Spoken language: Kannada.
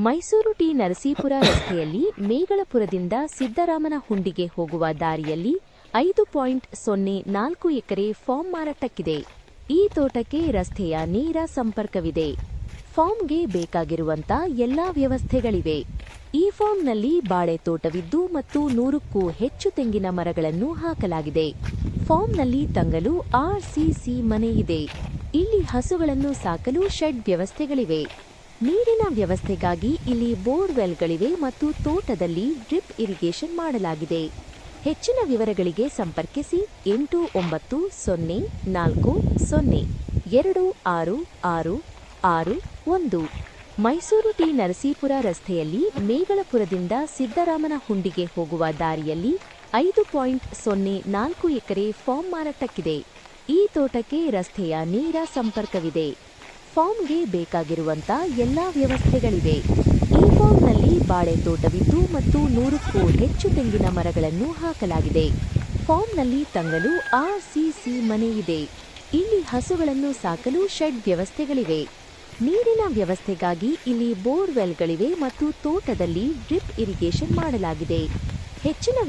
ಮೈಸೂರು ಟಿ ನರಸೀಪುರ ರಸ್ತೆಯಲ್ಲಿ ಮೇಗಳಪುರದಿಂದ ಸಿದ್ದರಾಮನಹುಂಡಿಗೆ ಹೋಗುವ ದಾರಿಯಲ್ಲಿ 5.04 ಎಕರೆ ಫಾರ್ಮ್ ಮಾರಾಟಕ್ಕಿದೆ. ಈ ತೋಟಕ್ಕೆ ರಸ್ತೆಯ ನೇರ ಸಂಪರ್ಕವಿದೆ. ಫಾರ್ಮ್ಗೆ ಬೇಕಾಗಿರುವಂತ ಎಲ್ಲಾ ವ್ಯವಸ್ಥೆಗಳಿವೆ. ಈ ಫಾರ್ಮ್ನಲ್ಲಿ ಬಾಳೆ ತೋಟವಿದ್ದು ಮತ್ತು 100ಕ್ಕೂ ಹೆಚ್ಚು ತೆಂಗಿನ ಮರಗಳನ್ನು ಹಾಕಲಾಗಿದೆ. ಫಾರ್ಮ್ನಲ್ಲಿ ತಂಗಲು ಆರ್ಸಿಸಿ ಮನೆ ಇದೆ. ಇಲ್ಲಿ ಹಸುಗಳನ್ನು ಸಾಕಲು ಶೆಡ್ ವ್ಯವಸ್ಥೆಗಳಿವೆ. ನೀರಿನ ವ್ಯವಸ್ಥೆಗಾಗಿ ಇಲ್ಲಿ ಬೋರ್ವೆಲ್ಗಳಿವೆ ಮತ್ತು ತೋಟದಲ್ಲಿ ಡ್ರಿಪ್ ಇರಿಗೇಷನ್ ಮಾಡಲಾಗಿದೆ. ಹೆಚ್ಚಿನ ವಿವರಗಳಿಗೆ ಸಂಪರ್ಕಿಸಿ 8940266661. ಮೈಸೂರು ಟಿ ನರಸೀಪುರ ರಸ್ತೆಯಲ್ಲಿ ಮೇಗಳಪುರದಿಂದ ಸಿದ್ದರಾಮನಹುಂಡಿಗೆ ಹೋಗುವ ದಾರಿಯಲ್ಲಿ 5.04 ಎಕರೆ ಫಾರ್ಮ್ ಮಾರಾಟಕ್ಕಿದೆ. ಈ ತೋಟಕ್ಕೆ ರಸ್ತೆಯ ನೇರ ಸಂಪರ್ಕವಿದೆ. ಫಾರ್ಮ್ಗೆ ಬೇಕಾಗಿರುವಂತ ಎಲ್ಲಾ ವ್ಯವಸ್ಥೆಗಳಿವೆ. ಈ ಫಾರ್ಮ್ನಲ್ಲಿ ಬಾಳೆ ತೋಟವಿದ್ದು ಮತ್ತು 100ಕ್ಕೂ ಹೆಚ್ಚು ತೆಂಗಿನ ಮರಗಳನ್ನು ಹಾಕಲಾಗಿದೆ. ಫಾರ್ಮ್ನಲ್ಲಿ ತಂಗಲು ಆರ್ಸಿಸಿ ಮನೆ ಇದೆ. ಇಲ್ಲಿ ಹಸುಗಳನ್ನು ಸಾಕಲು ಶೆಡ್ ವ್ಯವಸ್ಥೆಗಳಿವೆ. ನೀರಿನ ವ್ಯವಸ್ಥೆಗಾಗಿ ಇಲ್ಲಿ ಬೋರ್ವೆಲ್ಗಳಿವೆ ಮತ್ತು ತೋಟದಲ್ಲಿ ಡ್ರಿಪ್ ಇರಿಗೇಷನ್ ಮಾಡಲಾಗಿದೆ. ಹೆಚ್ಚಿನ